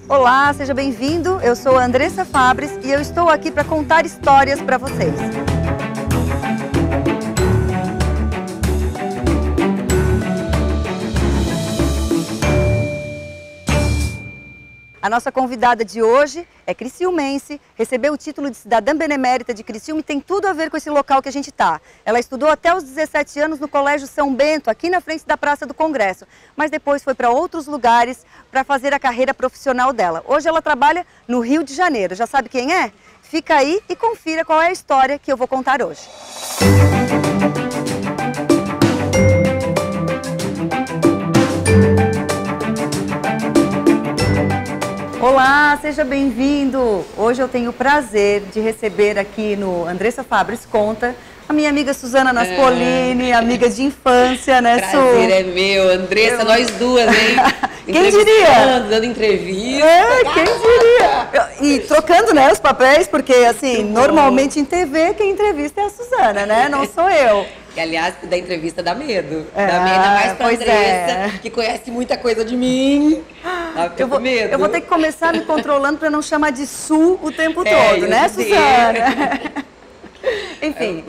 Olá, seja bem-vindo. Eu sou a Andressa Fabris e eu estou aqui para contar histórias para vocês. A nossa convidada de hoje é criciumense, recebeu o título de cidadã benemérita de Criciúma e tem tudo a ver com esse local que a gente está. Ela estudou até os 17 anos no Colégio São Bento, aqui na frente da Praça do Congresso, mas depois foi para outros lugares para fazer a carreira profissional dela. Hoje ela trabalha no Rio de Janeiro. Já sabe quem é? Fica aí e confira qual é a história que eu vou contar hoje. Olá, seja bem-vindo! Hoje eu tenho o prazer de receber aqui no Andressa Fabris Conta a minha amiga Suzana Naspolini, amiga de infância, né, Su? Prazer é meu, Andressa, nós duas, hein? Quem diria? Dando entrevista. Quem diria? E trocando, né, os papéis, porque, assim, normalmente em TV quem entrevista é a Suzana, né? Não sou eu. Que, aliás, da entrevista dá medo. Dá medo, ainda mais pra Andressa, que conhece muita coisa de mim. Eu vou ter que começar me controlando para não chamar de Su o tempo todo, né, Suzana? Enfim,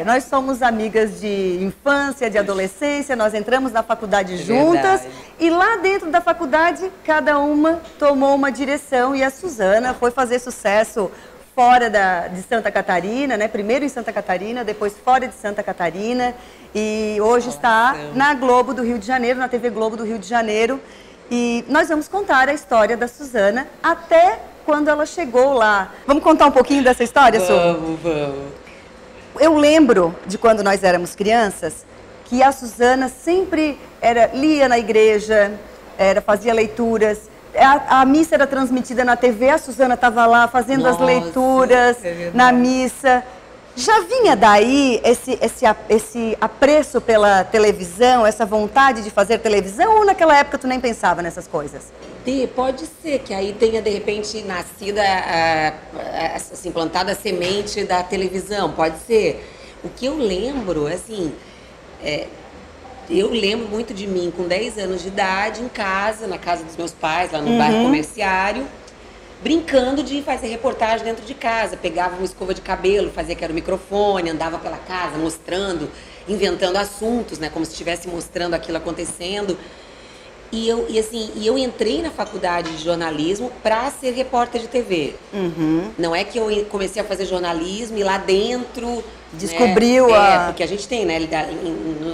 nós somos amigas de infância, de adolescência, nós entramos na faculdade juntas e lá dentro da faculdade cada uma tomou uma direção e a Suzana foi fazer sucesso fora de Santa Catarina, né? Primeiro em Santa Catarina, depois fora de Santa Catarina e hoje está na Globo do Rio de Janeiro, na TV Globo do Rio de Janeiro e nós vamos contar a história da Suzana até quando ela chegou lá. Vamos contar um pouquinho dessa história, Su? Vamos. Eu lembro de quando nós éramos crianças, que a Suzana sempre lia na igreja, fazia leituras. A missa era transmitida na TV, a Suzana estava lá fazendo as leituras na missa. Já vinha daí esse apreço pela televisão, essa vontade de fazer televisão, ou naquela época tu nem pensava nessas coisas? Pode ser que aí tenha, de repente, nascido, assim, plantada a semente da televisão, pode ser. O que eu lembro, assim, eu lembro muito de mim com 10 anos de idade, em casa, na casa dos meus pais, lá no bairro Comerciário, brincando de fazer reportagem dentro de casa. Pegava uma escova de cabelo, fazia que era o microfone, andava pela casa mostrando, inventando assuntos, né, como se estivesse mostrando aquilo acontecendo. E eu entrei na faculdade de jornalismo para ser repórter de TV. Não é que eu comecei a fazer jornalismo e lá dentro... Descobriu porque a gente tem, né?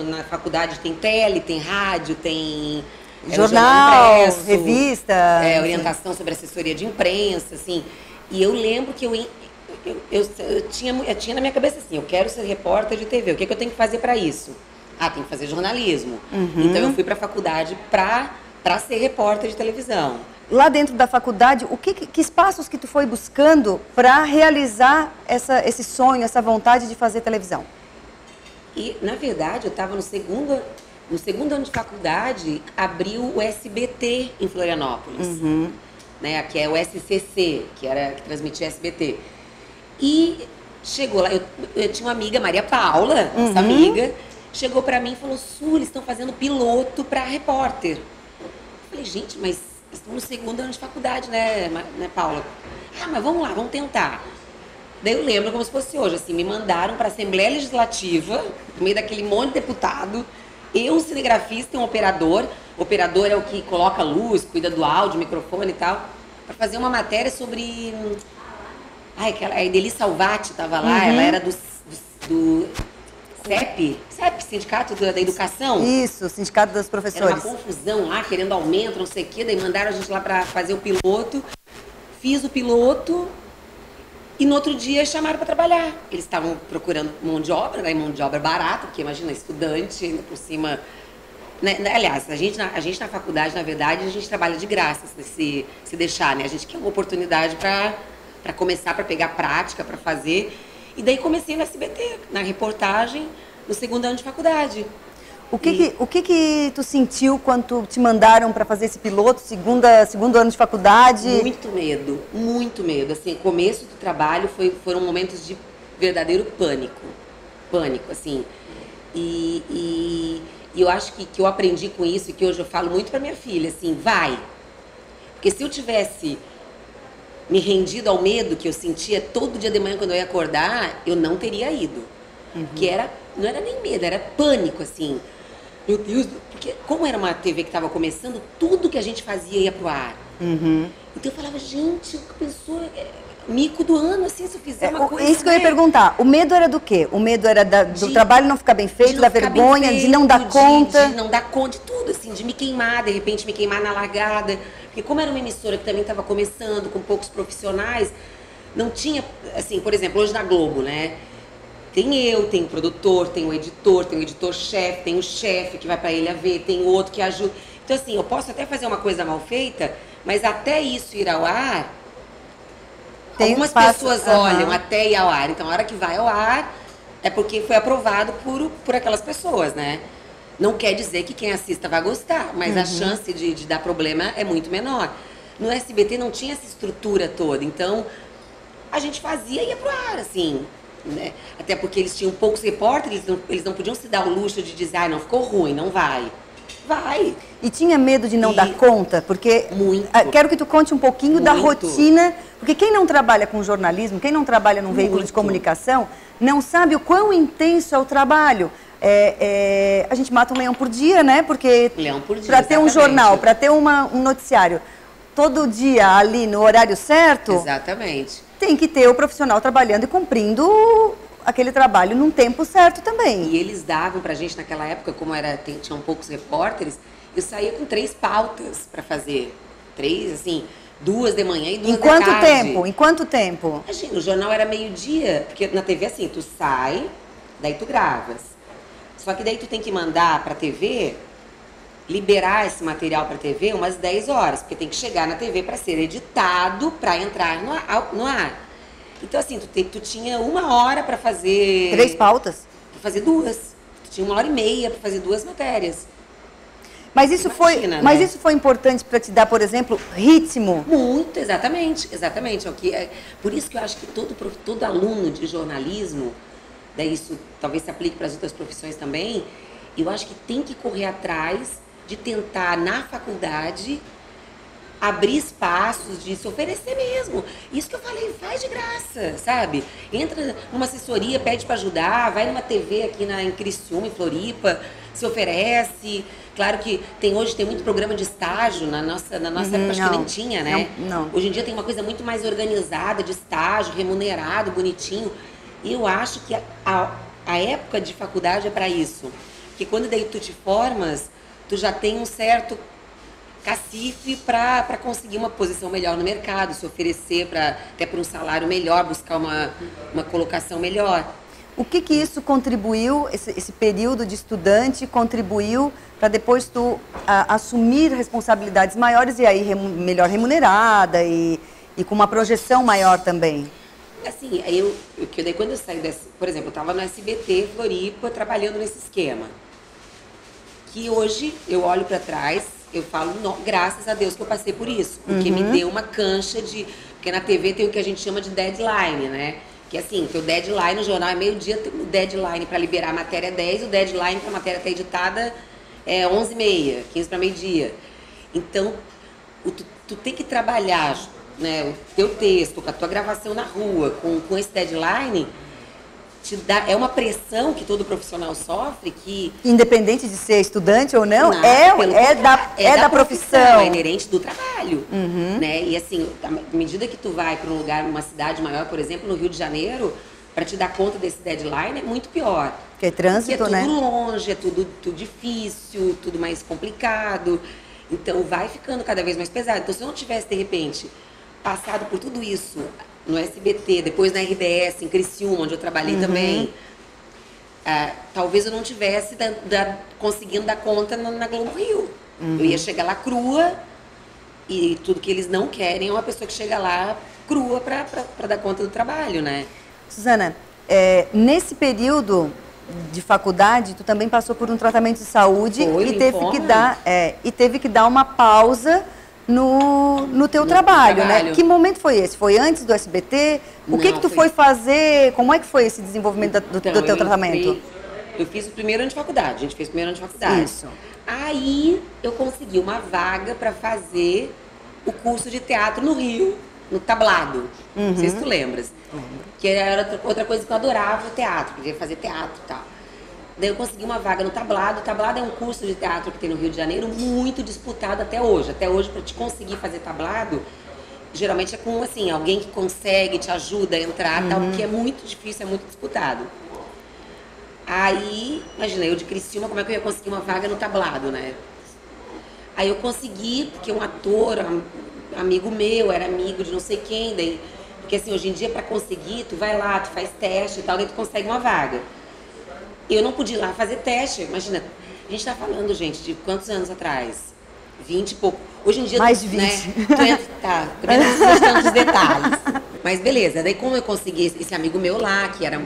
Na faculdade tem tele, tem rádio, tem... jornal impresso, revista... orientação sobre assessoria de imprensa, assim. E eu lembro que eu tinha na minha cabeça assim, eu quero ser repórter de TV, o que eu tenho que fazer para isso? Tem que fazer jornalismo. Então eu fui para a faculdade para ser repórter de televisão. Lá dentro da faculdade, que espaços que tu foi buscando para realizar esse sonho, essa vontade de fazer televisão? E, na verdade, eu estava no segundo ano de faculdade, abriu o SBT em Florianópolis, né, que é o SCC, que transmitia SBT. E chegou lá, eu tinha uma amiga, Maria Paula, essa amiga, chegou pra mim e falou, Su, eles estão fazendo piloto pra repórter. Eu falei, gente, mas estamos no segundo ano de faculdade, né, Paula? Mas vamos lá, vamos tentar. Daí eu lembro como se fosse hoje, assim, me mandaram pra Assembleia Legislativa, no meio daquele monte de deputado, eu, um cinegrafista e um operador. O operador é o que coloca luz, cuida do áudio, microfone e tal, pra fazer uma matéria sobre... a Ideli Salvati estava lá, ela era do CEP, Sindicato da Educação. Isso, Sindicato dos Professores. Era uma confusão lá, querendo aumento, não sei o quê, daí mandaram a gente lá para fazer o piloto. Fiz o piloto e no outro dia chamaram para trabalhar. Eles estavam procurando mão de obra, né, mão de obra barata, porque imagina, estudante, ainda por cima... Né? Aliás, a gente na faculdade, na verdade, a gente trabalha de graça, se deixar, né? A gente quer uma oportunidade para começar, para pegar prática, para fazer... E daí comecei no SBT, na reportagem, no segundo ano de faculdade. O que tu sentiu quando te mandaram para fazer esse piloto, segundo ano de faculdade? Muito medo. Assim, o começo do trabalho foram momentos de verdadeiro pânico, assim. E eu acho que eu aprendi com isso, e que hoje eu falo muito para minha filha, assim, vai. Porque se eu tivesse me rendido ao medo que eu sentia todo dia de manhã quando eu ia acordar, eu não teria ido. Que não era nem medo, era pânico, assim. Meu Deus, porque como era uma TV que estava começando, tudo que a gente fazia ia pro ar. Então eu falava, gente, que pessoa... mico do ano, assim, se eu fizer uma coisa... Isso que eu ia perguntar. O medo era do quê? O medo era do trabalho não ficar bem feito, da vergonha, de não dar conta? De não dar conta de tudo, assim, de me queimar, de repente me queimar na largada. Porque como era uma emissora que também estava começando, com poucos profissionais, não tinha, assim, por exemplo, hoje na Globo, né? Tem o produtor, tem o editor-chefe, tem o chefe que vai para ele a ver, tem o outro que ajuda. Então, assim, eu posso até fazer uma coisa mal feita, mas até isso ir ao ar... Algumas pessoas olham até ir ao ar, então a hora que vai ao ar é porque foi aprovado por aquelas pessoas, né? Não quer dizer que quem assista vai gostar, mas a chance de dar problema é muito menor. No SBT não tinha essa estrutura toda, então a gente fazia e ia pro ar, assim, né? Até porque eles tinham poucos repórteres, eles não podiam se dar o luxo de dizer, não, ficou ruim, não vai. Vai. E tinha medo de não dar conta? Porque muito. Quero que tu conte um pouquinho da rotina, porque quem não trabalha com jornalismo, quem não trabalha num veículo de comunicação, não sabe o quão intenso é o trabalho. A gente mata um leão por dia, né? Porque para ter um jornal, para ter um noticiário todo dia ali no horário certo, exatamente, tem que ter o profissional trabalhando e cumprindo aquele trabalho num tempo certo também. E eles davam pra gente naquela época, como tinham poucos repórteres, eu saía com 3 pautas para fazer. 3, assim, 2 de manhã e 2 da tarde. Em quanto tempo? Imagina, o jornal era meio-dia, porque na TV assim, tu sai, daí tu gravas. Só que daí tu tem que mandar pra TV, liberar esse material pra TV umas 10 horas, porque tem que chegar na TV para ser editado, para entrar no ar. Então, assim, tu tinha 1 hora para fazer... 3 pautas? Para fazer 2. Tu tinha 1h30 para fazer 2 matérias. Mas isso foi importante para te dar, por exemplo, ritmo? Muito, exatamente. Por isso que eu acho que todo aluno de jornalismo, daí isso talvez se aplique para as outras profissões também, eu acho que tem que correr atrás de tentar, na faculdade, abrir espaços, de se oferecer mesmo. Isso que eu falei, faz de graça, sabe? Entra numa assessoria, pede para ajudar, vai numa TV aqui em Criciúma, em Floripa, se oferece. Claro que hoje tem muito programa de estágio, na nossa época acho que nem tinha, né? Não. Hoje em dia tem uma coisa muito mais organizada, de estágio, remunerado, bonitinho. E eu acho que a época de faculdade é para isso. Porque quando daí tu te formas, tu já tem um certo cacife para conseguir uma posição melhor no mercado, se oferecer até para um salário melhor, buscar uma colocação melhor. O que isso contribuiu, esse período de estudante contribuiu para depois tu assumir responsabilidades maiores e aí melhor remunerada e com uma projeção maior também? Assim, daí quando eu saí por exemplo, eu estava no SBT, Floripa, trabalhando nesse esquema. Que hoje eu olho para trás, eu falo, graças a Deus que eu passei por isso. Porque me deu uma cancha porque na TV tem o que a gente chama de deadline, né? Que assim, o deadline no jornal é meio-dia, o deadline para liberar a matéria é 10, o deadline para a matéria estar editada é 11h30, 15 para meio-dia. Então, tu tem que trabalhar, né, o teu texto, com a tua gravação na rua, com esse deadline, é uma pressão que todo profissional sofre que... Independente de ser estudante ou não, é da profissão. É inerente do trabalho. Né? E assim, à medida que tu vai para um lugar, uma cidade maior, por exemplo, no Rio de Janeiro, para te dar conta desse deadline é muito pior. Porque é trânsito, né? É tudo longe, é tudo difícil, tudo mais complicado. Então vai ficando cada vez mais pesado. Então se eu não tivesse, de repente, passado por tudo isso no SBT, depois na RBS, em Criciúma, onde eu trabalhei também, talvez eu não tivesse conseguindo dar conta na Globo Rio. Eu ia chegar lá crua e tudo que eles não querem é uma pessoa que chega lá crua para dar conta do trabalho, né? Suzana, nesse período de faculdade, tu também passou por um tratamento de saúde e teve que dar uma pausa no teu trabalho, né? Que momento foi esse? Foi antes do SBT? O que tu foi fazer? Como é que foi esse desenvolvimento do teu tratamento? Eu fiz o primeiro ano de faculdade, a gente fez o primeiro ano de faculdade. Isso. Aí eu consegui uma vaga para fazer o curso de teatro no Rio, no Tablado. Não sei se tu lembras. Que era outra coisa que eu adorava, o teatro, queria fazer teatro e tal. Daí eu consegui uma vaga no Tablado. O Tablado é um curso de teatro que tem no Rio de Janeiro muito disputado até hoje. Até hoje, para te conseguir fazer Tablado, geralmente é com, assim, alguém que consegue, te ajuda a entrar, tal, porque é muito difícil, é muito disputado. Aí, imagina, eu de Criciúma, como é que eu ia conseguir uma vaga no Tablado, né? Aí eu consegui, porque um ator, amigo meu, era amigo de não sei quem, daí... Porque assim, hoje em dia, para conseguir, tu vai lá, tu faz teste e tal, daí tu consegue uma vaga. Eu não pude ir lá fazer teste, imagina. A gente tá falando, gente, de quantos anos atrás? 20 e pouco. Hoje em dia... Mais de 20. Né, tu entra, tá, também não precisa de tantos detalhes. Mas beleza, daí como eu consegui esse amigo meu lá, que era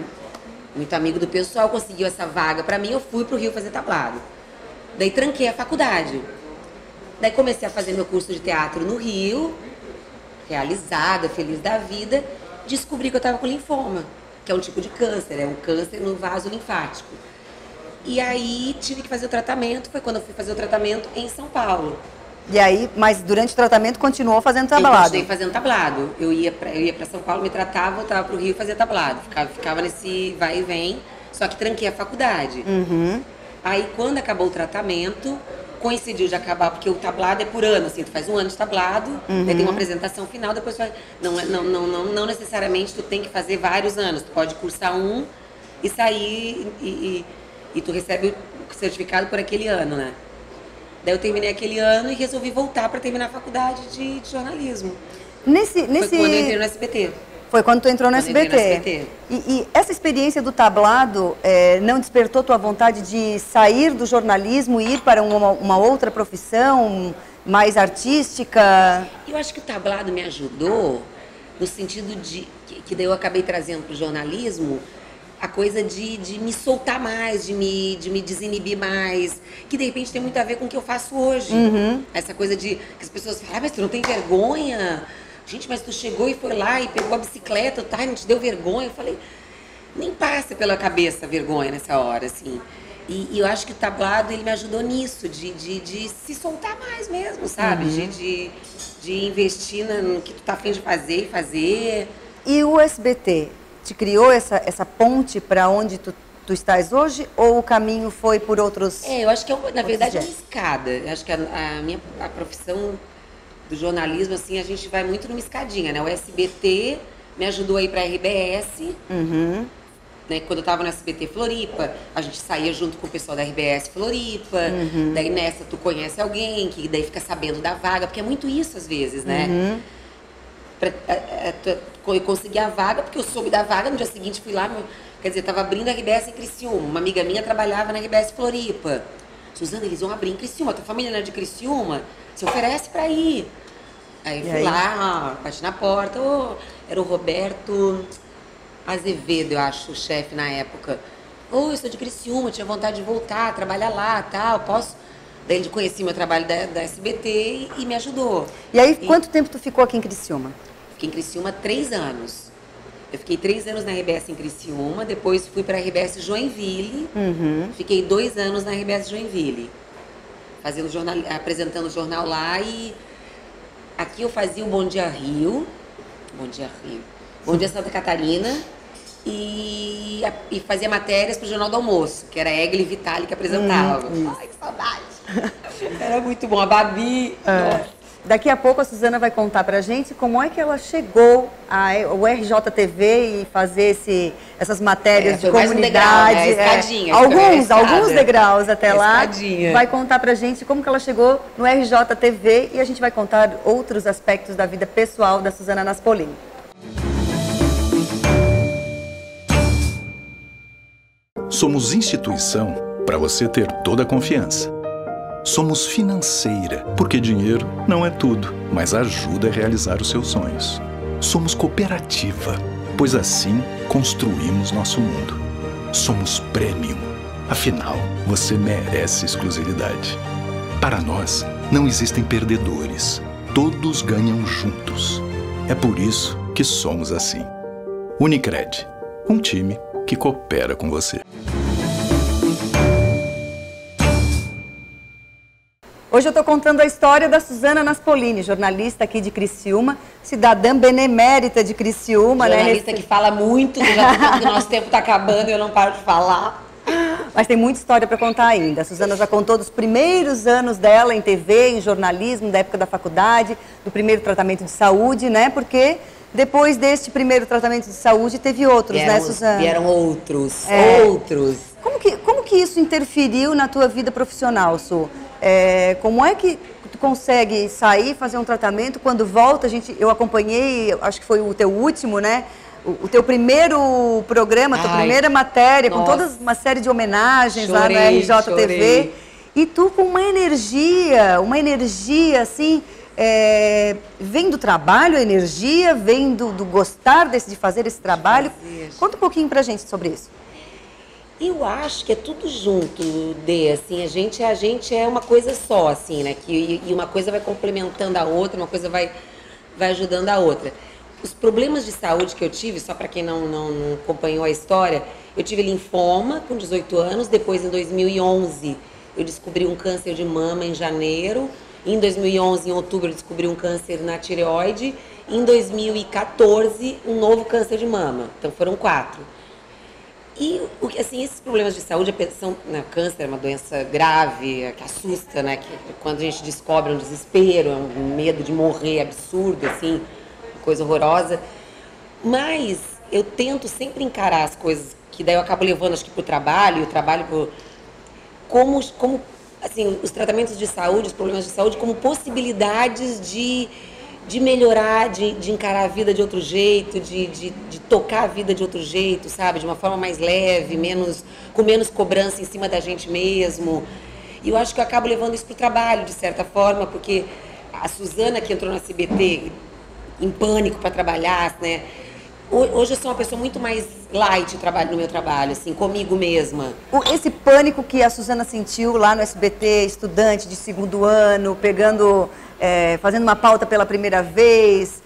muito amigo do pessoal, conseguiu essa vaga pra mim, eu fui pro Rio fazer Tablado. Daí tranquei a faculdade. Daí comecei a fazer meu curso de teatro no Rio, realizada, feliz da vida, descobri que eu estava com linfoma, que é um tipo de câncer, é um câncer no vaso linfático. E aí tive que fazer o tratamento, foi quando eu fui fazer o tratamento em São Paulo. E aí, mas durante o tratamento continuou fazendo Tablado? Eu continuei fazendo Tablado. Eu ia para São Paulo, me tratava, voltava para o Rio e fazia Tablado. Ficava nesse vai e vem, só que tranquei a faculdade. Aí quando acabou o tratamento, coincidiu de acabar, porque o Tablado é por ano, assim, tu faz um ano de Tablado, daí tem uma apresentação final, depois vai... Não necessariamente tu tem que fazer vários anos, tu pode cursar um e sair e tu recebe o certificado por aquele ano, né? Daí eu terminei aquele ano e resolvi voltar para terminar a faculdade de jornalismo. Foi quando eu entrei no SBT. Foi quando tu entrou no SBT. E essa experiência do Tablado não despertou tua vontade de sair do jornalismo e ir para uma outra profissão mais artística? Eu acho que o Tablado me ajudou no sentido de que daí eu acabei trazendo para o jornalismo a coisa de me soltar mais, de me desinibir mais, que de repente tem muito a ver com o que eu faço hoje. Essa coisa de que as pessoas falam, mas tu não tem vergonha? Gente, mas tu chegou e foi lá e pegou a bicicleta, tá, não te deu vergonha? Eu falei, nem passa pela cabeça a vergonha nessa hora, assim. E eu acho que o Tablado, ele me ajudou nisso, de se soltar mais mesmo, sabe? De investir no que tu tá a fim de fazer e fazer. E o SBT te criou essa ponte para onde tu estás hoje, ou o caminho foi por outros... Eu acho que, na verdade, é uma escada. Eu acho que a profissão do jornalismo, assim, a gente vai muito numa escadinha, né? O SBT me ajudou a ir para a RBS, né? Quando eu estava no SBT Floripa, a gente saía junto com o pessoal da RBS Floripa, daí nessa tu conhece alguém, que daí fica sabendo da vaga, porque é muito isso às vezes, né? Eu consegui a vaga, porque eu soube da vaga, no dia seguinte fui lá, quer dizer, estava abrindo a RBS em Criciúma, uma amiga minha trabalhava na RBS Floripa. Suzana, eles vão abrir em Criciúma, tua família não é de Criciúma? Se oferece para ir. Aí fui lá, bati na porta, era o Roberto Azevedo, eu acho, o chefe na época. Eu sou de Criciúma, tinha vontade de voltar, trabalhar lá, tal, posso... Daí ele conhecia meu trabalho da SBT e me ajudou. E aí, quanto tempo tu ficou aqui em Criciúma? Fiquei em Criciúma 3 anos. Eu fiquei 3 anos na RBS em Criciúma, depois fui para a RBS Joinville, fiquei 2 anos na RBS Joinville, apresentando o jornal lá, e aqui eu fazia o Bom Dia Rio, Bom Dia Santa Catarina, e fazia matérias para o Jornal do Almoço, que era a Egli Vitali que apresentava. Ai, que saudade! Era muito bom, a Babi. Daqui a pouco a Suzana vai contar pra gente como é que ela chegou ao RJTV e fazer essas matérias de comunidade. Um degrau, né? Escadinha, alguns degraus até lá. Escadinha. Vai contar pra gente como que ela chegou no RJTV e a gente vai contar outros aspectos da vida pessoal da Suzana Naspolini. Somos instituição para você ter toda a confiança. Somos financeira, porque dinheiro não é tudo, mas ajuda a realizar os seus sonhos. Somos cooperativa, pois assim construímos nosso mundo. Somos premium, afinal, você merece exclusividade. Para nós, não existem perdedores, todos ganham juntos. É por isso que somos assim. Unicred, um time que coopera com você. Hoje eu estou contando a história da Suzana Naspolini, jornalista aqui de Criciúma, cidadã benemérita de Criciúma. Jornalista, né? Que fala muito, que já tá, que o nosso tempo está acabando e eu não paro de falar. Mas tem muita história para contar ainda. A Suzana já contou dos primeiros anos dela em TV, em jornalismo, da época da faculdade, do primeiro tratamento de saúde, né? Porque depois deste primeiro tratamento de saúde teve outros, né, Suzana? Vieram outros. Como que isso interferiu na tua vida profissional, Su? Como é que tu consegue sair, fazer um tratamento, quando volta, eu acompanhei, acho que foi o teu último, né? O teu primeiro programa, a tua primeira matéria, com toda uma série de homenagens lá na RJTV. E tu com uma energia assim, vem do trabalho, a energia, vem do gostar de fazer esse trabalho. Conta um pouquinho pra gente sobre isso. Eu acho que é tudo junto, assim, a gente é uma coisa só, assim, né? E uma coisa vai complementando a outra, uma coisa vai ajudando a outra. Os problemas de saúde que eu tive, só para quem não acompanhou a história, eu tive linfoma com 18 anos, depois em 2011 eu descobri um câncer de mama em janeiro, em 2011, em outubro, eu descobri um câncer na tireoide, em 2014 um novo câncer de mama, então foram 4. E, assim, esses problemas de saúde, câncer é uma doença grave, que assusta, né? Que quando a gente descobre, é um desespero, é um medo de morrer absurdo, assim, coisa horrorosa. Mas eu tento sempre encarar as coisas, que daí eu acabo levando, acho que, para o trabalho, e o trabalho como, assim, os tratamentos de saúde, os problemas de saúde, como possibilidades de melhorar, de encarar a vida de outro jeito, de tocar a vida de outro jeito, sabe? De uma forma mais leve, com menos cobrança em cima da gente mesmo. E eu acho que eu acabo levando isso para o trabalho, de certa forma, porque a Suzana, que entrou no SBT em pânico para trabalhar, né? Hoje eu sou uma pessoa muito mais light no meu trabalho, assim, comigo mesma. Esse pânico que a Suzana sentiu lá no SBT, estudante de 2º ano, fazendo uma pauta pela primeira vez,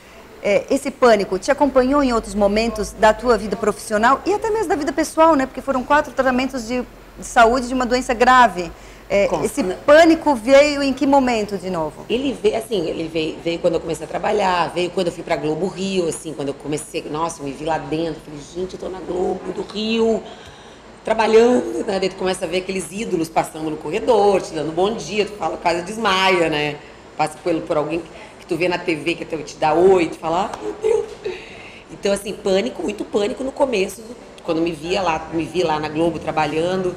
esse pânico te acompanhou em outros momentos da tua vida profissional e até mesmo da vida pessoal, né? Porque foram 4 tratamentos de saúde de uma doença grave. Esse pânico veio em que momento de novo? Ele veio quando eu comecei a trabalhar, veio quando eu fui pra Globo Rio, assim, quando eu comecei, nossa, eu me vi lá dentro, falei, gente, eu tô na Globo do Rio, trabalhando, né? Daí tu começa a ver aqueles ídolos passando no corredor, te dando bom dia, tu fala, quase desmaia, né? Passa por alguém que tu vê na TV, que te dá oi, tu fala, meu Deus. Então, assim, muito pânico no começo, quando me vi lá na Globo trabalhando,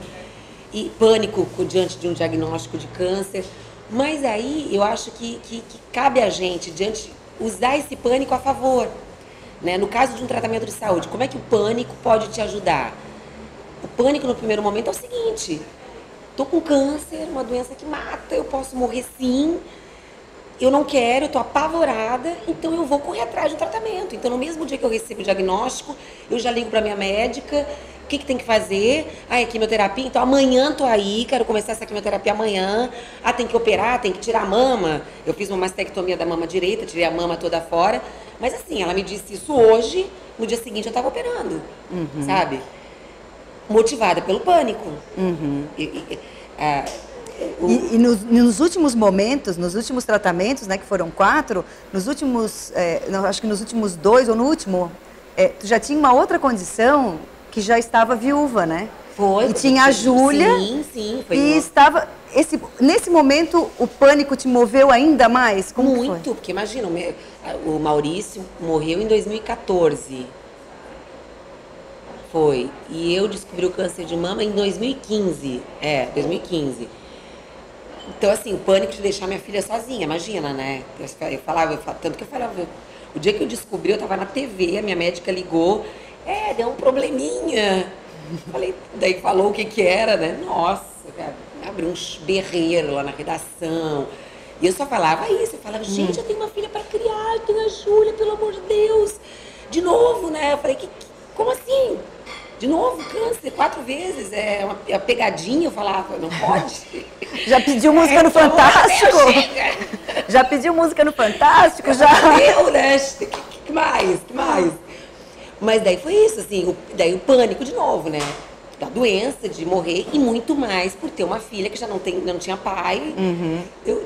e pânico diante de um diagnóstico de câncer. Mas aí eu acho que cabe a gente usar esse pânico a favor, né? No caso de um tratamento de saúde, como é que o pânico pode te ajudar? O pânico no primeiro momento é o seguinte: tô com câncer, uma doença que mata, eu posso morrer sim, eu não quero, eu tô apavorada, então eu vou correr atrás de um tratamento. Então no mesmo dia que eu recebo o diagnóstico, eu já ligo para minha médica. O que tem que fazer? É quimioterapia? Então amanhã tô aí, quero começar essa quimioterapia amanhã. Tem que operar, tem que tirar a mama. Eu fiz uma mastectomia da mama direita, tirei a mama toda fora. Mas assim, ela me disse isso hoje, no dia seguinte eu tava operando, sabe? Motivada pelo pânico. E nos últimos momentos, nos últimos tratamentos, né, que foram 4, acho que nos últimos 2 ou no último, tu já tinha uma outra condição que já estava viúva, né? Foi. E tinha a Júlia. Sim. Nesse momento, o pânico te moveu ainda mais? Como muito, foi? Porque imagina, o Maurício morreu em 2014. Foi. E eu descobri o câncer de mama em 2015. 2015. Então, assim, o pânico de deixar minha filha sozinha, imagina, né? Tanto que eu falava, o dia que eu descobri, eu tava na TV, a minha médica ligou, deu um probleminha. Daí falou o que era, né? Nossa, cara, abriu um berreiro lá na redação. E eu só falava isso, eu falava, gente, eu tenho uma filha para criar, eu tenho a Júlia, pelo amor de Deus. De novo, né? Eu falei, como assim? De novo, câncer, 4 vezes, uma pegadinha, eu falava, não pode. Já pediu música no Fantástico? Já pediu música no Fantástico? Já deu, né? Que mais? Mas daí foi isso, assim, daí o pânico de novo, né? da doença, de morrer, e muito mais por ter uma filha que já não tinha pai.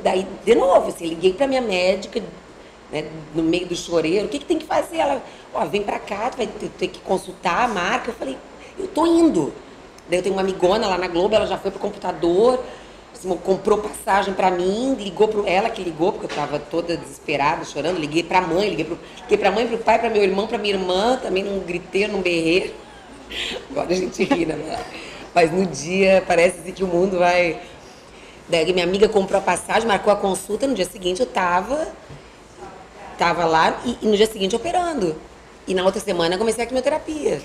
Daí, de novo, assim, liguei pra minha médica, né, no meio do choreiro, o que tem que fazer? Ela, vem pra cá, tu vai ter que consultar a marca. Eu falei, eu tô indo. Daí eu tenho uma amigona lá na Globo, ela já foi pro computador, assim, comprou passagem pra mim, ela que ligou, porque eu tava toda desesperada, chorando, liguei pra mãe, liguei pra mãe, pro pai, pra meu irmão, pra minha irmã, também não gritei, não berrei. Agora a gente ri, né? Mas no dia parece que o mundo vai... Daí minha amiga comprou a passagem, marcou a consulta, no dia seguinte eu tava lá e no dia seguinte operando. E na outra semana eu comecei a quimioterapia.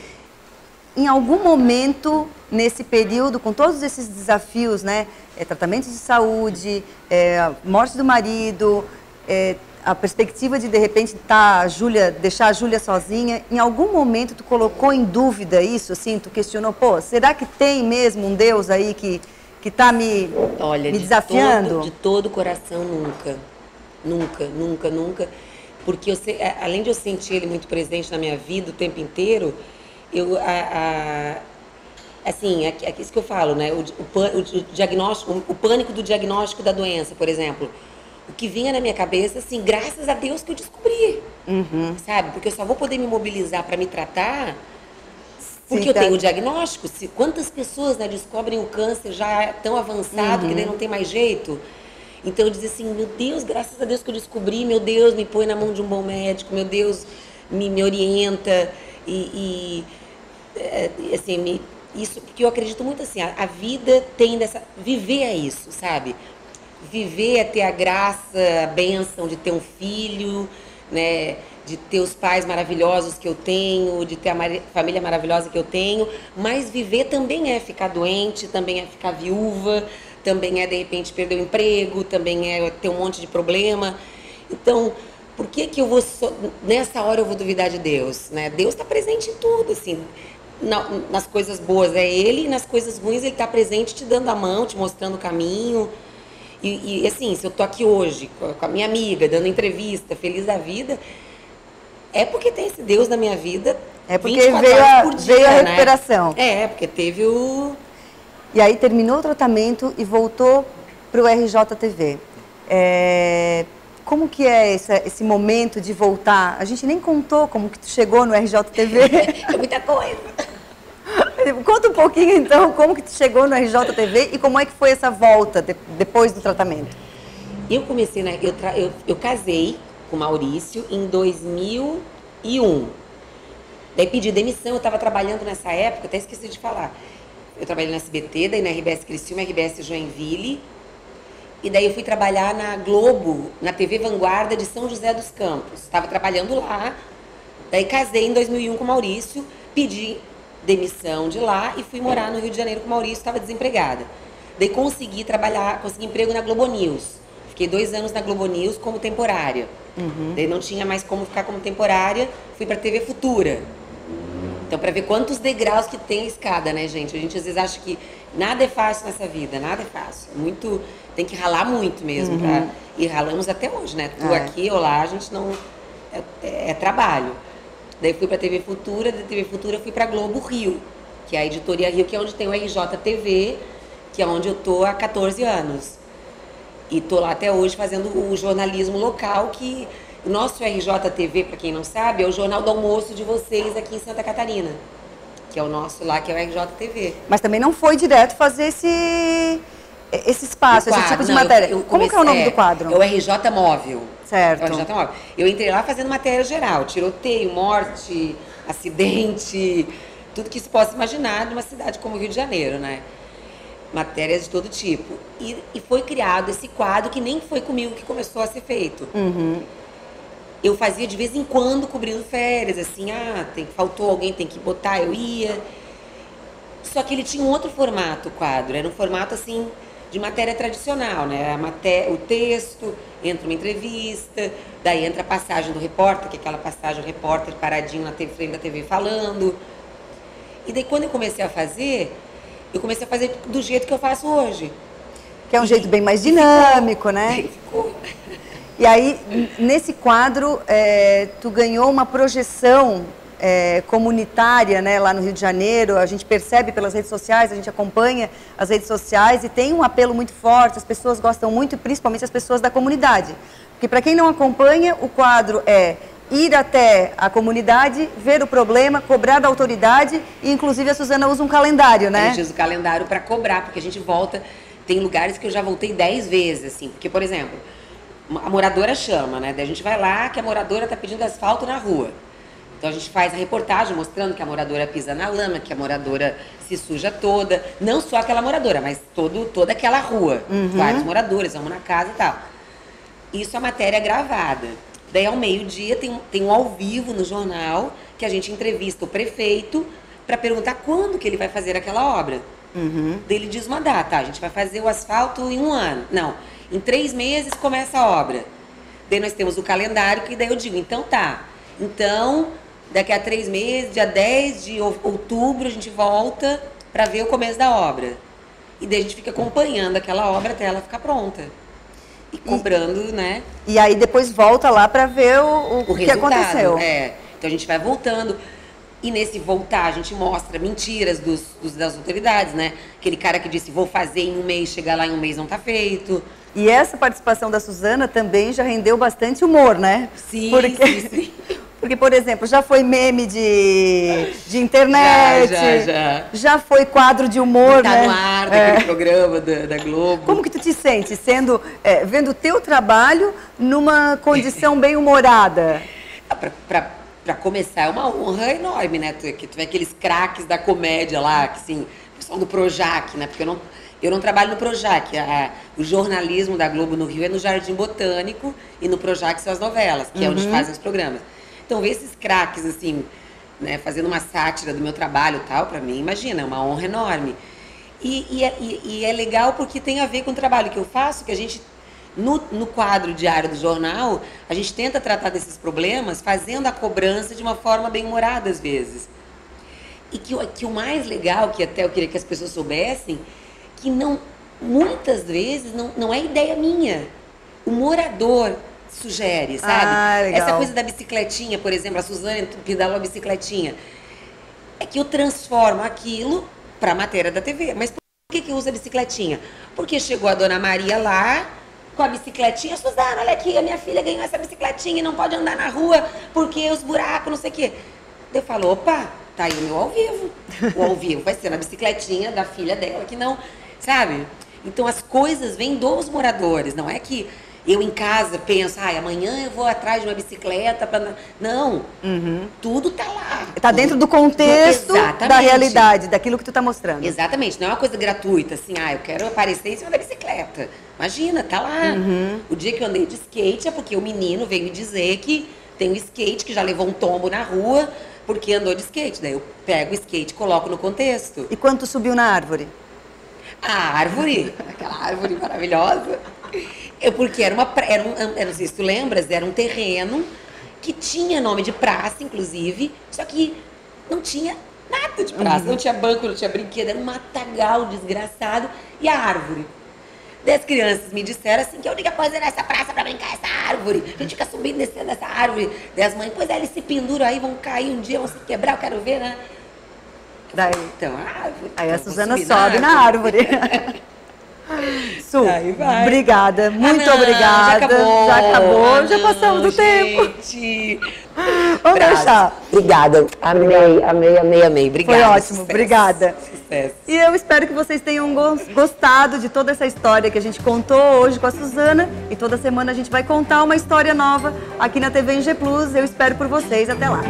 Em algum momento, nesse período, com todos esses desafios, né? Tratamento de saúde, morte do marido, a perspectiva de repente, deixar a Júlia sozinha, em algum momento tu colocou em dúvida isso, assim? Tu questionou, será que tem mesmo um Deus aí que tá me desafiando? De todo o coração, nunca. Nunca, nunca, nunca. Porque além de eu sentir ele muito presente na minha vida o tempo inteiro, assim, é isso que eu falo, né? O diagnóstico, o pânico do diagnóstico da doença, por exemplo. O que vinha na minha cabeça, assim, graças a Deus que eu descobri, sabe? Porque eu só vou poder me mobilizar para me tratar porque eu tenho o diagnóstico. Quantas pessoas, né, descobrem o câncer já tão avançado que daí não tem mais jeito? Então eu dizia assim, meu Deus, graças a Deus que eu descobri, meu Deus, me põe na mão de um bom médico, meu Deus, me orienta assim, isso, porque eu acredito muito assim, a vida tem viver é isso, sabe? Viver é ter a graça, a bênção de ter um filho, né? De ter os pais maravilhosos que eu tenho, de ter a família maravilhosa que eu tenho, mas viver também é ficar doente, também é ficar viúva, também é de repente perder o emprego, também é ter um monte de problema. Então, por que eu vou nessa hora eu vou duvidar de Deus, né? Deus está presente em tudo, assim. Nas coisas boas é Ele, e nas coisas ruins Ele está presente, te dando a mão, te mostrando o caminho. E assim, se eu tô aqui hoje com a minha amiga, dando entrevista, feliz da vida, é porque tem esse Deus na minha vida. É porque veio a recuperação. Né? Porque teve o... E aí terminou o tratamento e voltou para o RJTV. Como que é esse momento de voltar? A gente nem contou como que tu chegou no RJTV. É muita coisa. Conta um pouquinho, então, como que tu chegou no RJTV e como é que foi essa volta depois do tratamento? Eu comecei, né? Eu casei com o Maurício em 2001. Daí pedi demissão, eu estava trabalhando nessa época, até esqueci de falar. Eu trabalhei no SBT, daí na RBS Criciúma, RBS Joinville. E daí eu fui trabalhar na Globo, na TV Vanguarda de São José dos Campos. Estava trabalhando lá, daí casei em 2001 com o Maurício, pedi demissão de lá e fui morar no Rio de Janeiro com o Maurício, estava desempregada. Daí consegui emprego na Globo News. Fiquei 2 anos na Globo News como temporária. Daí não tinha mais como ficar como temporária, fui para a TV Futura. Então, para ver quantos degraus que tem a escada, né, gente? A gente às vezes acha que nada é fácil nessa vida, nada é fácil. Tem que ralar muito mesmo. E ralamos até hoje, né? Tu aqui ou lá, a gente não... É trabalho. Daí fui para a TV Futura, da TV Futura fui para a Globo Rio, que é a Editoria Rio, que é onde tem o RJTV, que é onde eu tô há 14 anos. E tô lá até hoje fazendo o jornalismo local, que o nosso RJTV, para quem não sabe, é o Jornal do Almoço de vocês aqui em Santa Catarina, que é o nosso lá, que é o RJTV. Mas também não foi direto fazer esse espaço, esse tipo de matéria. Como que é o nome do quadro? É o RJ Móvel. Certo. É o RJ Móvel. Eu entrei lá fazendo matéria geral, tiroteio, morte, acidente, tudo que se possa imaginar numa cidade como o Rio de Janeiro, né? Matérias de todo tipo. E foi criado esse quadro que nem foi comigo que começou a ser feito. Eu fazia de vez em quando cobrindo férias, assim, faltou alguém, tem que botar, eu ia. Só que ele tinha um outro formato, o quadro, era um formato assim de matéria tradicional, né? O texto, entra uma entrevista, daí entra a passagem do repórter, que é aquela passagem do repórter paradinho na frente da TV falando. E daí quando eu comecei a fazer do jeito que eu faço hoje. Que é um jeito bem mais dinâmico, né? E aí, nesse quadro, tu ganhou uma projeção comunitária, né, lá no Rio de Janeiro. A gente percebe pelas redes sociais, a gente acompanha as redes sociais e tem um apelo muito forte, as pessoas gostam muito, principalmente as pessoas da comunidade. Porque para quem não acompanha, o quadro é ir até a comunidade, ver o problema, cobrar da autoridade e inclusive a Suzana usa um calendário, né? A gente usa o calendário para cobrar, porque a gente volta, tem lugares que eu já voltei 10 vezes, assim, porque, por exemplo, a moradora chama, né? Daí a gente vai lá que a moradora está pedindo asfalto na rua. Então a gente faz a reportagem mostrando que a moradora pisa na lama, que a moradora se suja toda. Não só aquela moradora, mas toda aquela rua. Vários moradores, vamos na casa e tal. Isso a matéria é gravada. Daí ao meio-dia tem um ao vivo no jornal que a gente entrevista o prefeito para perguntar quando que ele vai fazer aquela obra. Daí ele diz uma data, a gente vai fazer o asfalto em 1 ano. Não, em 3 meses começa a obra. Daí nós temos o calendário que daí eu digo, então tá. Então, daqui a 3 meses, dia 10 de outubro, a gente volta para ver o começo da obra. E daí a gente fica acompanhando aquela obra até ela ficar pronta. E cobrando, né? E aí depois volta lá para ver o que aconteceu. Então a gente vai voltando. E nesse voltar, a gente mostra mentiras das autoridades, né? Aquele cara que disse, vou fazer em 1 mês, chegar lá em 1 mês não tá feito. E essa participação da Suzana também já rendeu bastante humor, né? Sim, sim. Porque, por exemplo, já foi meme de internet. Já foi quadro de humor, tá, né? No ar daquele programa da Globo. Como que tu te sente vendo o teu trabalho numa condição bem humorada? Pra começar, é uma honra enorme, né? Tu vê aqueles craques da comédia lá, que assim, o pessoal do Projac, né? Porque eu não trabalho no Projac. O jornalismo da Globo no Rio é no Jardim Botânico e no Projac são as novelas, que é onde fazem os programas. Então, ver esses craques, assim, né, fazendo uma sátira do meu trabalho e tal, pra mim, imagina, é uma honra enorme. E é legal porque tem a ver com o trabalho que eu faço, que a gente, no quadro diário do jornal, a gente tenta tratar desses problemas fazendo a cobrança de uma forma bem humorada, às vezes. E que o mais legal, que até eu queria que as pessoas soubessem, que muitas vezes não é ideia minha. O morador sugere, sabe? Essa coisa da bicicletinha, por exemplo, a Suzana pedalou a bicicletinha. É que eu transformo aquilo para a matéria da TV. Mas por que usa a bicicletinha? Porque chegou a Dona Maria lá com a bicicletinha. Suzana, olha aqui, a minha filha ganhou essa bicicletinha e não pode andar na rua porque os buracos, não sei o quê. Eu falo, opa, tá aí o meu ao vivo. O ao vivo vai ser na bicicletinha da filha dela que não, sabe? Então as coisas vêm dos moradores, não é que eu em casa penso, amanhã eu vou atrás de uma bicicleta para... Não, tudo tá lá. Tá dentro do contexto da realidade, daquilo que tu tá mostrando. Exatamente, não é uma coisa gratuita, assim, eu quero aparecer em cima da bicicleta. Imagina, tá lá. O dia que eu andei de skate é porque o menino veio me dizer que tem um skate que já levou um tombo na rua porque andou de skate. Daí eu pego o skate e coloco no contexto. E quando tu subiu na árvore? A árvore, aquela árvore maravilhosa. Porque não sei se tu lembras, era um terreno que tinha nome de praça, inclusive, só que não tinha nada de praça, não tinha banco, não tinha brinquedo, era um matagal desgraçado e a árvore. Daí as crianças me disseram assim, que a única coisa era essa praça pra brincar, essa árvore, a gente fica subindo e descendo essa árvore. Daí as mães, eles se penduram aí, vão cair um dia, vão se quebrar, eu quero ver, né? Daí, então, a árvore. Aí a Suzana sobe na árvore. Su, obrigada, muito obrigada. Já acabou, já passamos do tempo. Vamos deixar. Obrigada, amei. Obrigada. Foi ótimo, sucesso. Obrigada. Sucesso. E eu espero que vocês tenham gostado de toda essa história que a gente contou hoje com a Suzana. E toda semana a gente vai contar uma história nova aqui na TV NG Plus. Eu espero por vocês. Até lá.